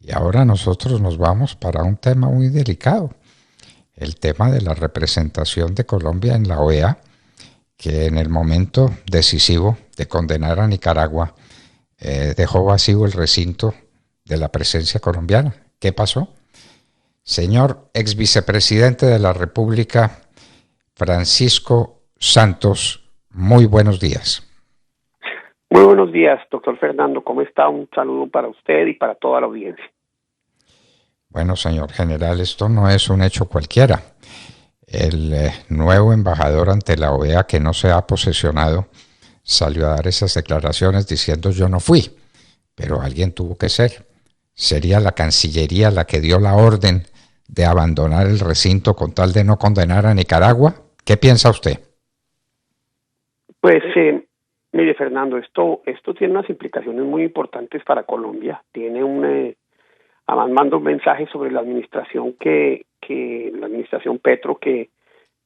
Y ahora nosotros nos vamos para un tema muy delicado, el tema de la representación de Colombia en la OEA, que en el momento decisivo de condenar a Nicaragua dejó vacío el recinto de la presencia colombiana. ¿Qué pasó? Señor ex vicepresidente de la República, Francisco Santos, muy buenos días. Muy buenos días, doctor Fernando. ¿Cómo está? Un saludo para usted y para toda la audiencia. Bueno, señor general, esto no es un hecho cualquiera. El nuevo embajador ante la OEA, que no se ha posesionado, salió a dar esas declaraciones diciendo yo no fui, pero alguien tuvo que ser. ¿Sería la Cancillería la que dio la orden de abandonar el recinto con tal de no condenar a Nicaragua? ¿Qué piensa usted? Pues, mire, Fernando, esto tiene unas implicaciones muy importantes para Colombia. Tiene además manda un mensaje sobre la administración la administración Petro que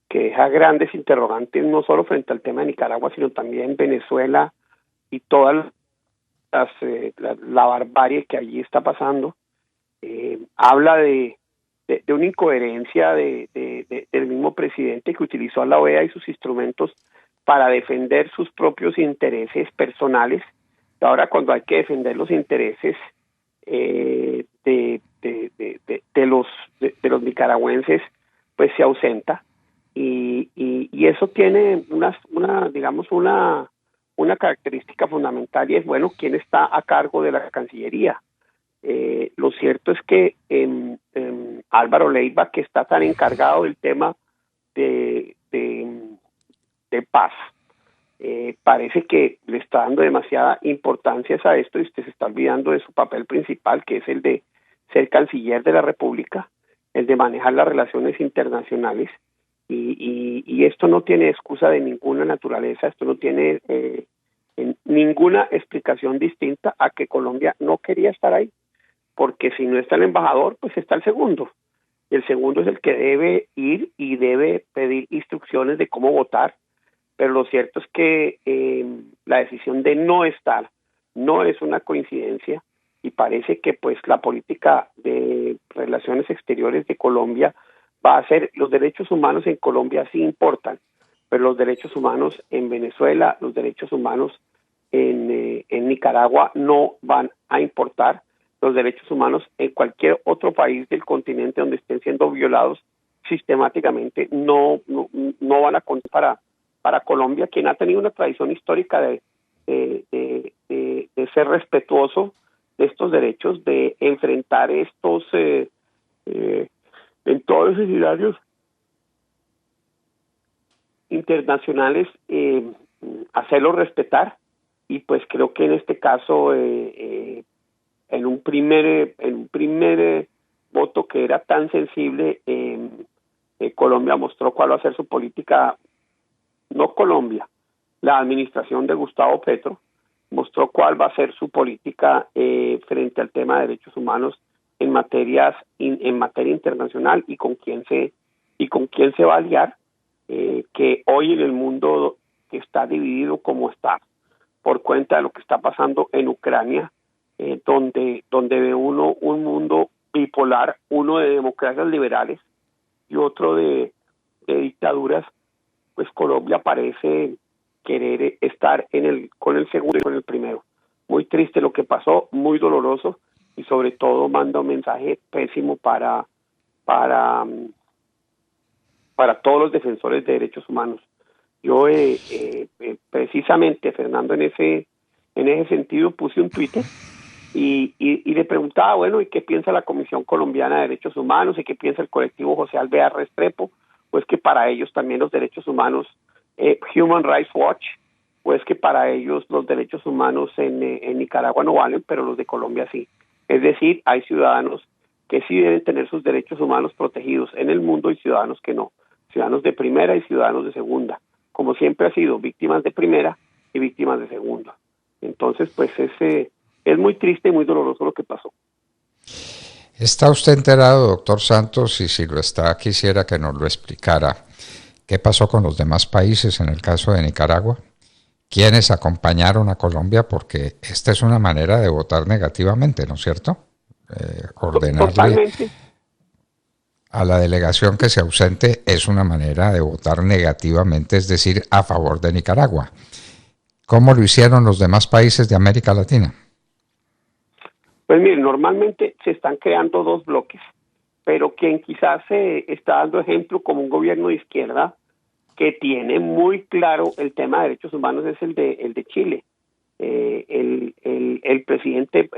deja grandes interrogantes no solo frente al tema de Nicaragua, sino también Venezuela y toda la barbarie que allí está pasando. Habla de una incoherencia del mismo presidente que utilizó a la OEA y sus instrumentos para defender sus propios intereses personales. Ahora, cuando hay que defender los intereses de los nicaragüenses, pues se ausenta, y eso tiene una característica fundamental, y es, bueno, quién está a cargo de la Cancillería. Lo cierto es que Álvaro Leiva, que está tan encargado del tema de paz, parece que le está dando demasiada importancia a esto, y usted se está olvidando de su papel principal, que es el de ser canciller de la República, el de manejar las relaciones internacionales, y esto no tiene excusa de ninguna naturaleza. Esto no tiene ninguna explicación distinta a que Colombia no quería estar ahí, porque si no está el embajador, pues está el segundo. El segundo es el que debe ir y debe pedir instrucciones de cómo votar, pero lo cierto es que la decisión de no estar no es una coincidencia, y parece que pues la política de relaciones exteriores de Colombia va a ser: los derechos humanos en Colombia sí importan, pero los derechos humanos en Venezuela, los derechos humanos en Nicaragua no van a importar. Los derechos humanos en cualquier otro país del continente donde estén siendo violados sistemáticamente no van a contar para Colombia, quien ha tenido una tradición histórica de ser respetuoso de estos derechos, de enfrentar estos en todos los escenarios internacionales, hacerlo respetar. Y pues creo que en este caso, en un primer voto que era tan sensible, Colombia mostró cuál va a ser su política. No Colombia, la administración de Gustavo Petro mostró cuál va a ser su política frente al tema de derechos humanos en materia internacional, y con quién se va a aliar, que hoy en el mundo que está dividido como está por cuenta de lo que está pasando en Ucrania, donde ve uno un mundo bipolar, uno de democracias liberales y otro de dictaduras. Pues Colombia parece querer estar con el segundo y con el primero. Muy triste lo que pasó, muy doloroso, y sobre todo manda un mensaje pésimo para todos los defensores de derechos humanos. Yo precisamente, Fernando, en ese sentido puse un Twitter y le preguntaba, bueno, ¿y qué piensa la Comisión Colombiana de Derechos Humanos? ¿Y qué piensa el colectivo José Alvear Restrepo? Pues que para ellos también los derechos humanos, Human Rights Watch, pues que para ellos los derechos humanos en Nicaragua no valen, pero los de Colombia sí. Es decir, hay ciudadanos que sí deben tener sus derechos humanos protegidos en el mundo, y ciudadanos que no. Ciudadanos de primera y ciudadanos de segunda, como siempre ha sido, víctimas de primera y víctimas de segunda. Entonces, pues es muy triste y muy doloroso lo que pasó. ¿Está usted enterado, doctor Santos? Y si lo está, quisiera que nos lo explicara. ¿Qué pasó con los demás países en el caso de Nicaragua? ¿Quiénes acompañaron a Colombia? Porque esta es una manera de votar negativamente, ¿no es cierto? ordenarle Totalmente. a la delegación que se ausente es una manera de votar negativamente, es decir, a favor de Nicaragua. ¿Cómo lo hicieron los demás países de América Latina? Pues mire, normalmente se están creando dos bloques, pero quien quizás se está dando ejemplo como un gobierno de izquierda que tiene muy claro el tema de derechos humanos es el de Chile. El presidente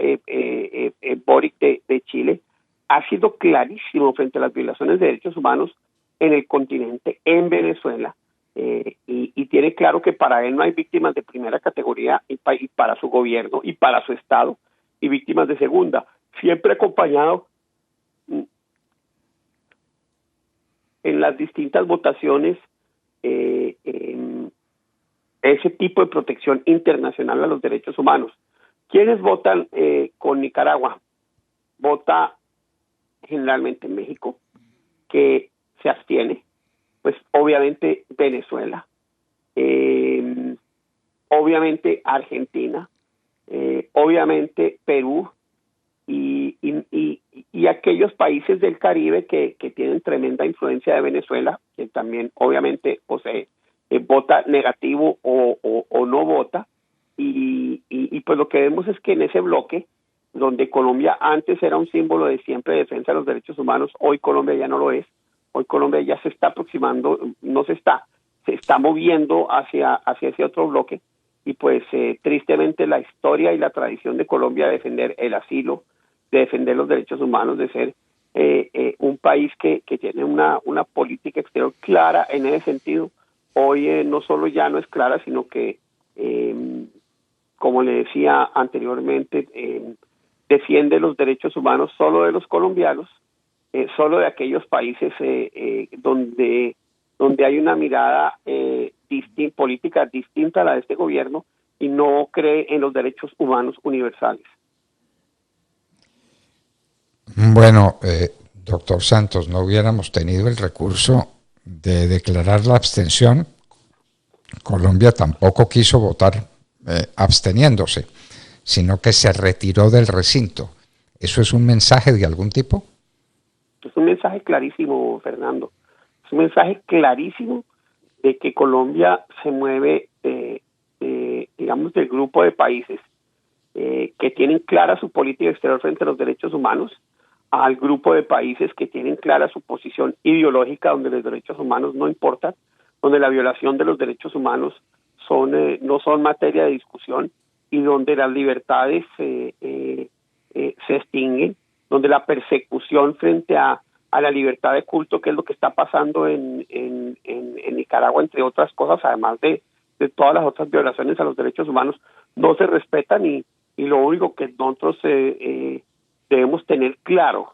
Boric de Chile ha sido clarísimo frente a las violaciones de derechos humanos en el continente, en Venezuela, y tiene claro que para él no hay víctimas de primera categoría y para su gobierno y para su Estado, y víctimas de segunda, siempre acompañado en las distintas votaciones ese tipo de protección internacional a los derechos humanos. ¿Quiénes votan con Nicaragua? Vota generalmente México, que se abstiene, pues obviamente Venezuela, obviamente Argentina, obviamente Perú y aquellos países del Caribe que tienen tremenda influencia de Venezuela, que también obviamente vota negativo o no vota, y pues lo que vemos es que en ese bloque, donde Colombia antes era un símbolo de siempre defensa de los derechos humanos, hoy Colombia ya no lo es, hoy Colombia ya se está aproximando, se está moviendo hacia ese otro bloque, y pues tristemente la historia y la tradición de Colombia de defender el asilo, de defender los derechos humanos, de ser un país que tiene una política exterior clara en ese sentido, hoy no solo ya no es clara, sino que, como le decía anteriormente, defiende los derechos humanos solo de los colombianos, solo de aquellos países donde hay una mirada política distinta a la de este gobierno y no cree en los derechos humanos universales. Bueno, doctor Santos, no hubiéramos tenido el recurso de declarar la abstención. Colombia tampoco quiso votar absteniéndose, sino que se retiró del recinto. ¿Eso es un mensaje de algún tipo? Es un mensaje clarísimo, Fernando. Es un mensaje clarísimo de que Colombia se mueve, digamos, del grupo de países que tienen clara su política exterior frente a los derechos humanos, al grupo de países que tienen clara su posición ideológica, donde los derechos humanos no importan, donde la violación de los derechos humanos no son materia de discusión y donde las libertades se extinguen, donde la persecución frente a la libertad de culto, que es lo que está pasando en Nicaragua, entre otras cosas, además de todas las otras violaciones a los derechos humanos, no se respetan, y lo único que nosotros debemos tener claro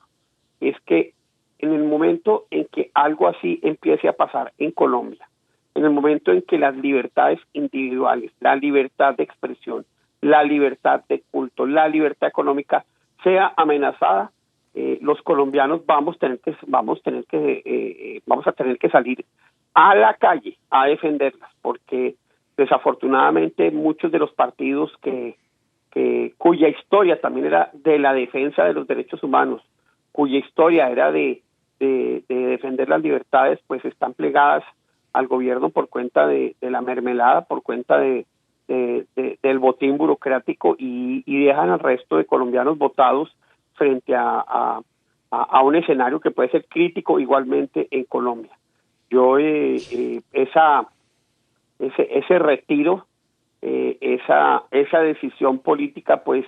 es que en el momento en que algo así empiece a pasar en Colombia, en el momento en que las libertades individuales, la libertad de expresión, la libertad de culto, la libertad económica sea amenazada, los colombianos vamos a tener que salir a la calle a defenderlas, porque desafortunadamente muchos de los partidos cuya historia también era de la defensa de los derechos humanos, cuya historia era de defender las libertades, pues están plegadas al gobierno por cuenta de la mermelada, por cuenta del botín burocrático, y dejan al resto de colombianos votados frente a un escenario que puede ser crítico igualmente en Colombia. Yo ese retiro, esa decisión política, pues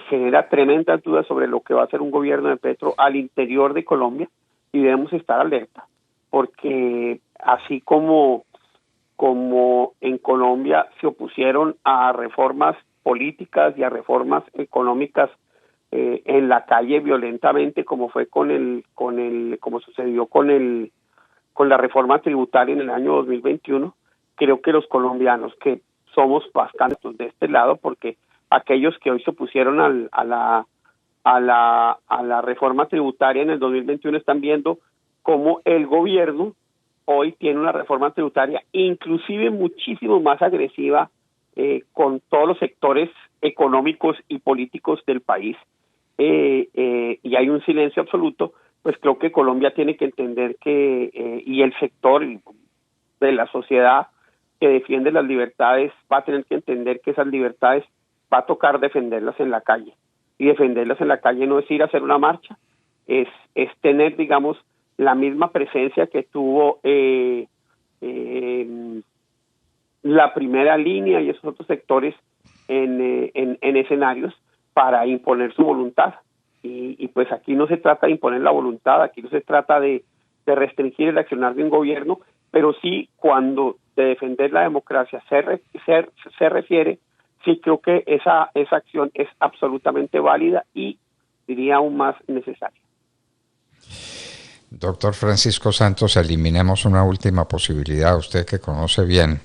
genera tremendas dudas sobre lo que va a hacer un gobierno de Petro al interior de Colombia, y debemos estar alerta, porque así como en Colombia se opusieron a reformas políticas y a reformas económicas en la calle violentamente, como fue como sucedió con la reforma tributaria en el año 2021, creo que los colombianos, que somos bastante de este lado, porque aquellos que hoy se opusieron a la reforma tributaria en el 2021 están viendo cómo el gobierno hoy tiene una reforma tributaria inclusive muchísimo más agresiva con todos los sectores económicos y políticos del país, y hay un silencio absoluto, pues creo que Colombia tiene que entender que, y el sector de la sociedad que defiende las libertades va a tener que entender que esas libertades va a tocar defenderlas en la calle. Y defenderlas en la calle no es ir a hacer una marcha, es tener, digamos, la misma presencia que tuvo la primera línea y esos otros sectores en escenarios para imponer su voluntad. Y pues aquí no se trata de imponer la voluntad, aquí no se trata de restringir el accionar de un gobierno, pero sí cuando de defender la democracia se refiere, sí creo que esa acción es absolutamente válida y diría aún más necesaria. Doctor Francisco Santos, eliminemos una última posibilidad. Usted que conoce bien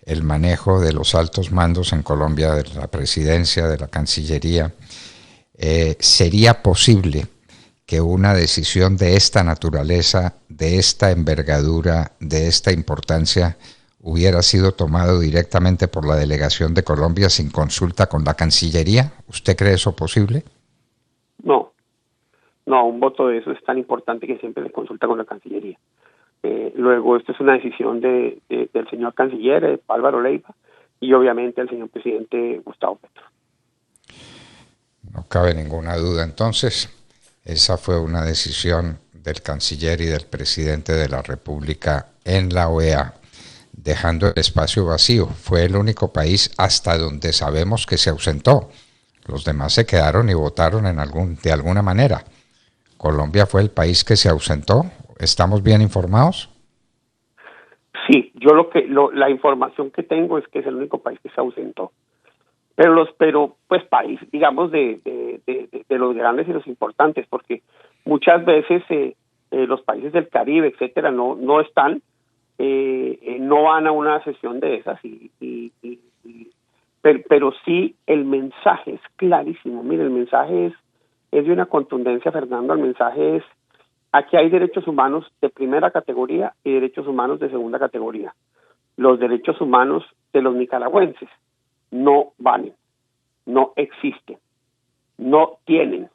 el manejo de los altos mandos en Colombia, de la presidencia, de la Cancillería, ¿sería posible que una decisión de esta naturaleza, de esta envergadura, de esta importancia, hubiera sido tomado directamente por la delegación de Colombia sin consulta con la Cancillería? ¿Usted cree eso posible? No, un voto de eso es tan importante que siempre se consulta con la Cancillería. Luego, esto es una decisión del señor canciller, Álvaro Leiva, y obviamente el señor presidente Gustavo Petro. No cabe ninguna duda. Entonces, esa fue una decisión del canciller y del presidente de la República en la OEA, dejando el espacio vacío. Fue el único país hasta donde sabemos que se ausentó. Los demás se quedaron y votaron de alguna manera. Colombia fue el país que se ausentó. ¿Estamos bien informados? Sí, yo la información que tengo es que es el único país que se ausentó. Pero pues país, digamos, de los grandes y los importantes, porque muchas veces los países del Caribe, etcétera, no están, no van a una sesión de esas, pero sí el mensaje es clarísimo. Mire, el mensaje es de una contundencia, Fernando. El mensaje es: aquí hay derechos humanos de primera categoría y derechos humanos de segunda categoría. Los derechos humanos de los nicaragüenses no valen, no existen, no tienen.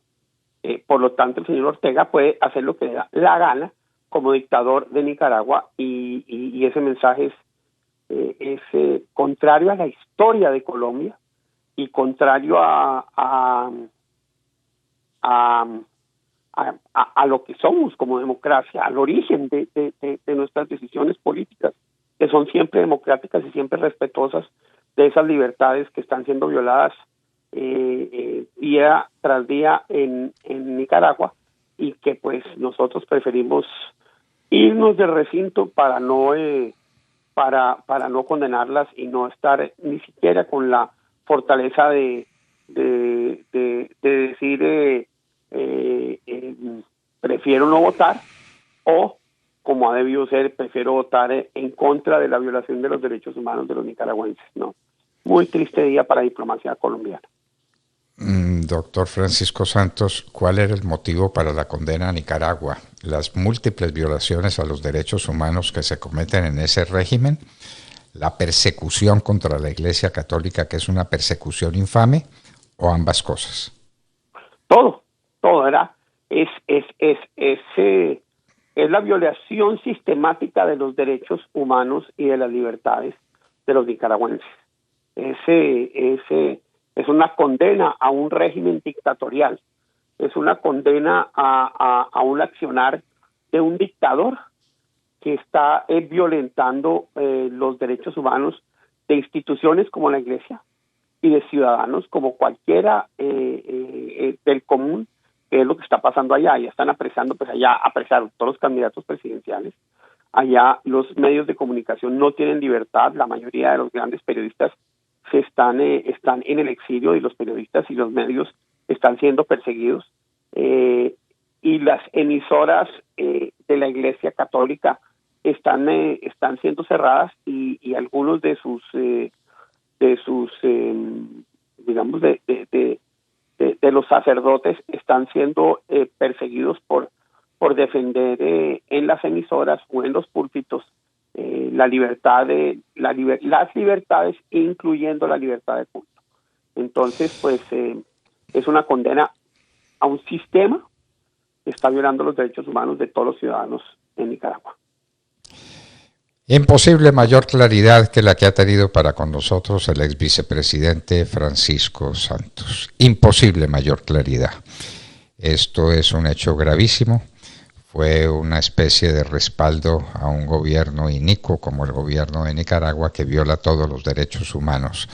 Por lo tanto, el señor Ortega puede hacer lo que le da la gana como dictador de Nicaragua, y ese mensaje es contrario a la historia de Colombia y contrario a lo que somos como democracia, al origen de nuestras decisiones políticas, que son siempre democráticas y siempre respetuosas de esas libertades que están siendo violadas día tras día en Nicaragua, y que pues nosotros preferimos irnos del recinto para no condenarlas y no estar ni siquiera con la fortaleza de decir prefiero no votar, o como ha debido ser, prefiero votar en contra de la violación de los derechos humanos de los nicaragüenses. No, muy triste día para la diplomacia colombiana. Doctor Francisco Santos, ¿cuál era el motivo para la condena a Nicaragua? ¿Las múltiples violaciones a los derechos humanos que se cometen en ese régimen? ¿La persecución contra la Iglesia Católica, que es una persecución infame? ¿O ambas cosas? Todo es la violación sistemática de los derechos humanos y de las libertades de los nicaragüenses. Es una condena a un régimen dictatorial, es una condena a un accionar de un dictador que está violentando los derechos humanos de instituciones como la Iglesia y de ciudadanos como cualquiera del común, que es lo que está pasando allá. Ya están apresando, pues allá apresaron todos los candidatos presidenciales. Allá los medios de comunicación no tienen libertad. La mayoría de los grandes periodistas están en el exilio, y los periodistas y los medios están siendo perseguidos. Y las emisoras de la Iglesia Católica están siendo cerradas, y algunos de sus digamos de los sacerdotes están siendo perseguidos por defender en las emisoras o en los púlpitos las libertades, incluyendo la libertad de culto. Entonces, pues es una condena a un sistema que está violando los derechos humanos de todos los ciudadanos en Nicaragua. Imposible mayor claridad que la que ha tenido para con nosotros el ex vicepresidente Francisco Santos. Imposible mayor claridad. Esto es un hecho gravísimo. Fue una especie de respaldo a un gobierno inicuo como el gobierno de Nicaragua que viola todos los derechos humanos.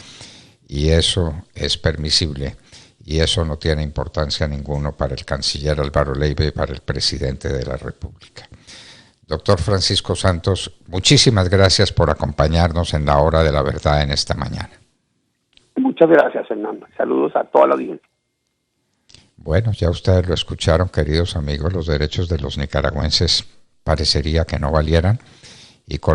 Y eso es permisible. Y eso no tiene importancia ninguno para el canciller Álvaro Leiva y para el presidente de la República. Doctor Francisco Santos, muchísimas gracias por acompañarnos en la hora de la verdad en esta mañana. Muchas gracias, Fernando. Saludos a toda la audiencia. Bueno, ya ustedes lo escucharon, queridos amigos, los derechos de los nicaragüenses parecería que no valieran y